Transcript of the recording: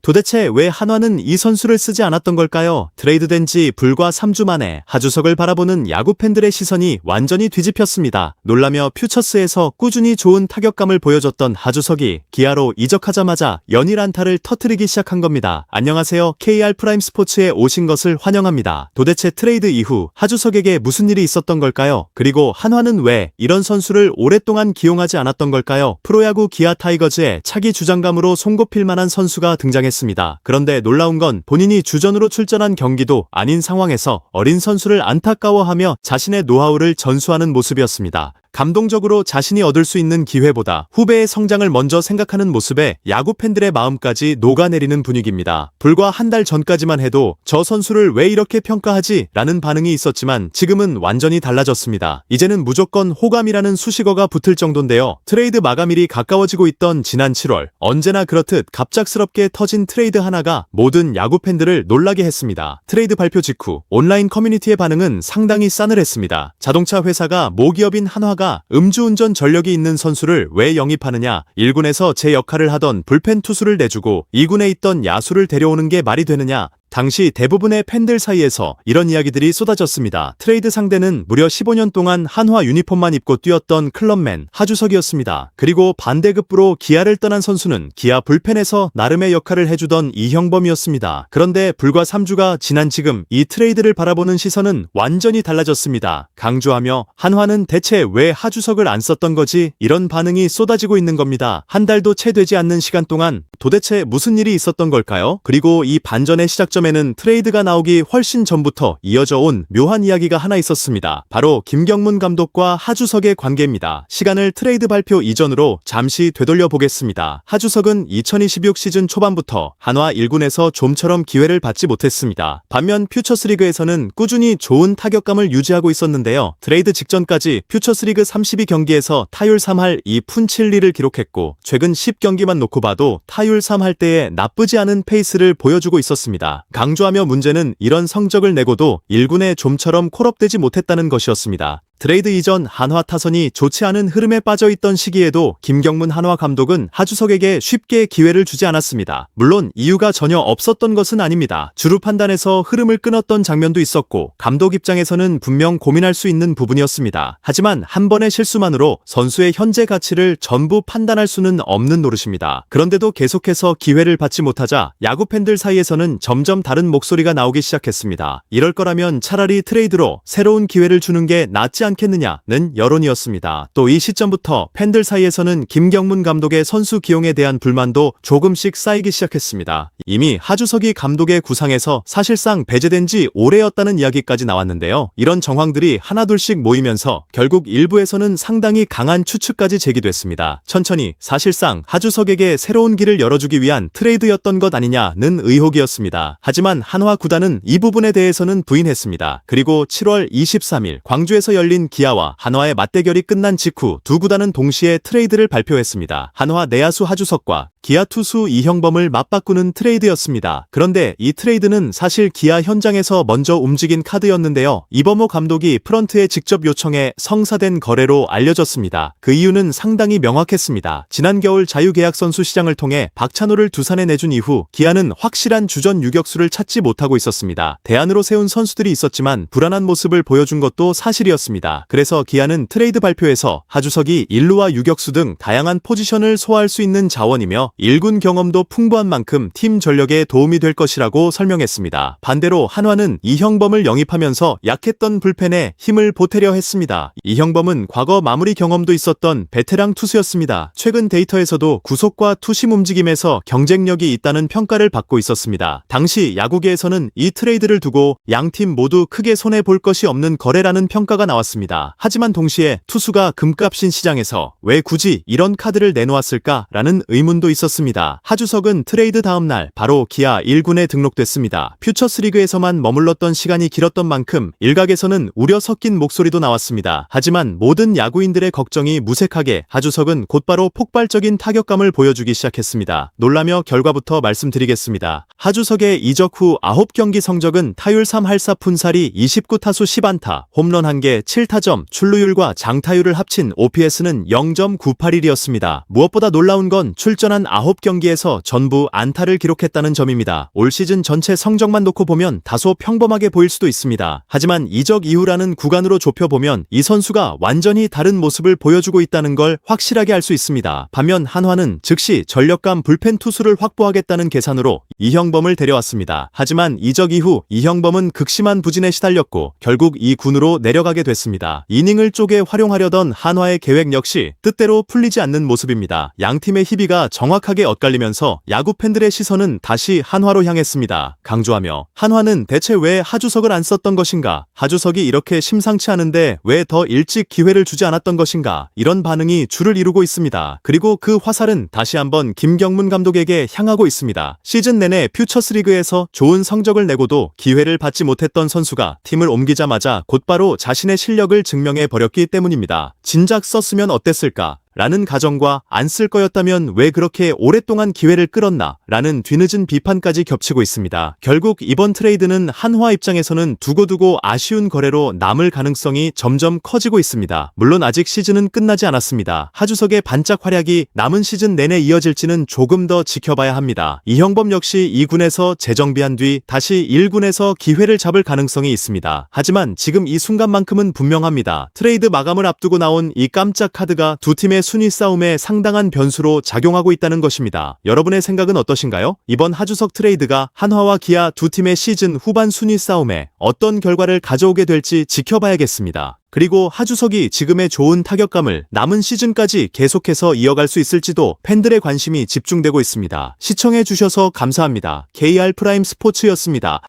도대체 왜 한화는 이 선수를 쓰지 않았던 걸까요? 트레이드된 지 불과 3주 만에 하주석을 바라보는 야구 팬들의 시선이 완전히 뒤집혔습니다. 놀라며 퓨처스에서 꾸준히 좋은 타격감을 보여줬던 하주석이 기아로 이적하자마자 연일 안타를 터뜨리기 시작한 겁니다. 안녕하세요. KR 프라임 스포츠에 오신 것을 환영합니다. 도대체 트레이드 이후 하주석에게 무슨 일이 있었던 걸까요? 그리고 한화는 왜 이런 선수를 오랫동안 기용하지 않았던 걸까요? 프로야구 기아 타이거즈에 차기 주장감으로 손꼽힐 만한 선수가 등장했습니다. 그런데 놀라운 건 본인이 주전으로 출전한 경기도 아닌 상황에서 어린 선수를 안타까워하며 자신의 노하우를 전수하는 모습이었습니다. 감동적으로 자신이 얻을 수 있는 기회보다 후배의 성장을 먼저 생각하는 모습에 야구 팬들의 마음까지 녹아내리는 분위기입니다. 불과 한 달 전까지만 해도 저 선수를 왜 이렇게 평가하지? 라는 반응이 있었지만 지금은 완전히 달라졌습니다. 이제는 무조건 호감이라는 수식어가 붙을 정도인데요. 트레이드 마감일이 가까워지고 있던 지난 7월 언제나 그렇듯 갑작스럽게 터진 트레이드 하나가 모든 야구 팬들을 놀라게 했습니다. 트레이드 발표 직후 온라인 커뮤니티의 반응은 상당히 싸늘했습니다. 자동차 회사가 모기업인 한화가 음주운전 전력이 있는 선수를 왜 영입하느냐, 1군에서 제 역할을 하던 불펜 투수를 내주고 2군에 있던 야수를 데려오는 게 말이 되느냐, 당시 대부분의 팬들 사이에서 이런 이야기들이 쏟아졌습니다. 트레이드 상대는 무려 15년 동안 한화 유니폼만 입고 뛰었던 클럽맨 하주석이었습니다. 그리고 반대급부로 기아를 떠난 선수는 기아 불펜에서 나름의 역할을 해주던 이형범이었습니다. 그런데 불과 3주가 지난 지금 이 트레이드를 바라보는 시선은 완전히 달라졌습니다. 강조하며 한화는 대체 왜 하주석을 안 썼던 거지? 이런 반응이 쏟아지고 있는 겁니다. 한 달도 채 되지 않는 시간 동안 도대체 무슨 일이 있었던 걸까요? 그리고 이 반전의 시작점에는 트레이드가 나오기 훨씬 전부터 이어져 온 묘한 이야기가 하나 있었습니다. 바로 김경문 감독과 하주석의 관계입니다. 시간을 트레이드 발표 이전으로 잠시 되돌려 보겠습니다. 하주석은 2026 시즌 초반부터 한화 1군에서 좀처럼 기회를 받지 못했습니다. 반면 퓨처스리그에서는 꾸준히 좋은 타격감을 유지하고 있었는데요. 트레이드 직전까지 퓨처스리그 32경기에서 타율 3할 2푼 7리를 기록했고 최근 10경기만 놓고 봐도 타율 3할 때에 나쁘지 않은 페이스를 보여주고 있었습니다. 강조하며 문제는 이런 성적을 내고도 1군에 좀처럼 콜업되지 못했다는 것이었습니다. 트레이드 이전 한화 타선이 좋지 않은 흐름에 빠져있던 시기에도 김경문 한화 감독은 하주석에게 쉽게 기회를 주지 않았습니다. 물론 이유가 전혀 없었던 것은 아닙니다. 주루 판단에서 흐름을 끊었던 장면도 있었고 감독 입장에서는 분명 고민할 수 있는 부분이었습니다. 하지만 한 번의 실수만으로 선수의 현재 가치를 전부 판단할 수는 없는 노릇입니다. 그런데도 계속해서 기회를 받지 못하자 야구 팬들 사이에서는 점점 다른 목소리가 나오기 시작했습니다. 이럴 거라면 차라리 트레이드로 새로운 기회를 주는 게 낫지 않겠느냐는 여론이었습니다. 또 이 시점부터 팬들 사이에서는 김경문 감독의 선수 기용에 대한 불만도 조금씩 쌓이기 시작했습니다. 이미 하주석이 감독의 구상에서 사실상 배제된 지 오래였다는 이야기까지 나왔는데요. 이런 정황들이 하나둘씩 모이면서 결국 일부에서는 상당히 강한 추측까지 제기됐습니다. 천천히 사실상 하주석에게 새로운 길을 열어주기 위한 트레이드였던 것 아니냐는 의혹이었습니다. 하지만 한화 구단은 이 부분에 대해서는 부인했습니다. 그리고 7월 23일 광주에서 열린 기아와 한화의 맞대결이 끝난 직후 두 구단은 동시에 트레이드를 발표했습니다. 한화 내야수 하주석과 기아 투수 이형범을 맞바꾸는 트레이드였습니다. 그런데 이 트레이드는 사실 기아 현장에서 먼저 움직인 카드였는데요. 이범호 감독이 프런트에 직접 요청해 성사된 거래로 알려졌습니다. 그 이유는 상당히 명확했습니다. 지난 겨울 자유계약 선수 시장을 통해 박찬호를 두산에 내준 이후 기아는 확실한 주전 유격수를 찾지 못하고 있었습니다. 대안으로 세운 선수들이 있었지만 불안한 모습을 보여준 것도 사실이었습니다. 그래서 기아는 트레이드 발표에서 하주석이 1루와 유격수 등 다양한 포지션을 소화할 수 있는 자원이며 1군 경험도 풍부한 만큼 팀 전력에 도움이 될 것이라고 설명했습니다. 반대로 한화는 이형범을 영입하면서 약했던 불펜에 힘을 보태려 했습니다. 이형범은 과거 마무리 경험도 있었던 베테랑 투수였습니다. 최근 데이터에서도 구속과 투심 움직임에서 경쟁력이 있다는 평가를 받고 있었습니다. 당시 야구계에서는 이 트레이드를 두고 양팀 모두 크게 손해볼 것이 없는 거래라는 평가가 나왔습니다. 하지만 동시에 투수가 금값인 시장에서 왜 굳이 이런 카드를 내놓았을까라는 의문도 있었습니다. 하주석은 트레이드 다음 날 바로 기아 1군에 등록됐습니다. 퓨처스리그에서만 머물렀던 시간이 길었던 만큼 일각에서는 우려 섞인 목소리도 나왔습니다. 하지만 모든 야구인들의 걱정이 무색하게 하주석은 곧바로 폭발적인 타격감을 보여주기 시작했습니다. 놀라며 결과부터 말씀드리겠습니다. 하주석의 이적 후 9경기 성적은 타율 3할 4푼 4리 29타수 10안타, 홈런 1개, 실타점, 출루율과 장타율을 합친 OPS는 0.981이었습니다. 무엇보다 놀라운 건 출전한 9경기에서 전부 안타를 기록했다는 점입니다. 올 시즌 전체 성적만 놓고 보면 다소 평범하게 보일 수도 있습니다. 하지만 이적 이후라는 구간으로 좁혀보면 이 선수가 완전히 다른 모습을 보여주고 있다는 걸 확실하게 알 수 있습니다. 반면 한화는 즉시 전력감 불펜 투수를 확보하겠다는 계산으로 이형범을 데려왔습니다. 하지만 이적 이후 이형범은 극심한 부진에 시달렸고 결국 이 군으로 내려가게 됐습니다. 이닝을 쪼개 활용하려던 한화의 계획 역시 뜻대로 풀리지 않는 모습입니다. 양팀의 희비가 정확하게 엇갈리면서 야구 팬들의 시선은 다시 한화로 향했습니다. 강조하며 한화는 대체 왜 하주석을 안 썼던 것인가? 하주석이 이렇게 심상치 않은데 왜 더 일찍 기회를 주지 않았던 것인가? 이런 반응이 줄을 이루고 있습니다. 그리고 그 화살은 다시 한번 김경문 감독에게 향하고 있습니다. 시즌 내내 퓨처스리그에서 좋은 성적을 내고도 기회를 받지 못했던 선수가 팀을 옮기자마자 곧바로 자신의 실력을 증명해 버렸기 때문입니다. 진작 썼으면 어땠을까? 라는 가정과 안 쓸 거였다면 왜 그렇게 오랫동안 기회를 끌었나? 라는 뒤늦은 비판까지 겹치고 있습니다. 결국 이번 트레이드는 한화 입장에서는 두고두고 아쉬운 거래로 남을 가능성이 점점 커지고 있습니다. 물론 아직 시즌은 끝나지 않았습니다. 하주석의 반짝 활약이 남은 시즌 내내 이어질지는 조금 더 지켜봐야 합니다. 이형범 역시 2군에서 재정비한 뒤 다시 1군에서 기회를 잡을 가능성이 있습니다. 하지만 지금 이 순간만큼은 분명합니다. 트레이드 마감을 앞두고 나온 이 깜짝 카드가 두 팀의 순위 싸움에 상당한 변수로 작용하고 있다는 것입니다. 여러분의 생각은 어떠신가요? 이번 하주석 트레이드가 한화와 기아 두 팀의 시즌 후반 순위 싸움에 어떤 결과를 가져오게 될지 지켜봐야겠습니다. 그리고 하주석이 지금의 좋은 타격감을 남은 시즌까지 계속해서 이어갈 수 있을지도 팬들의 관심이 집중되고 있습니다. 시청해주셔서 감사합니다. KR 프라임 스포츠였습니다.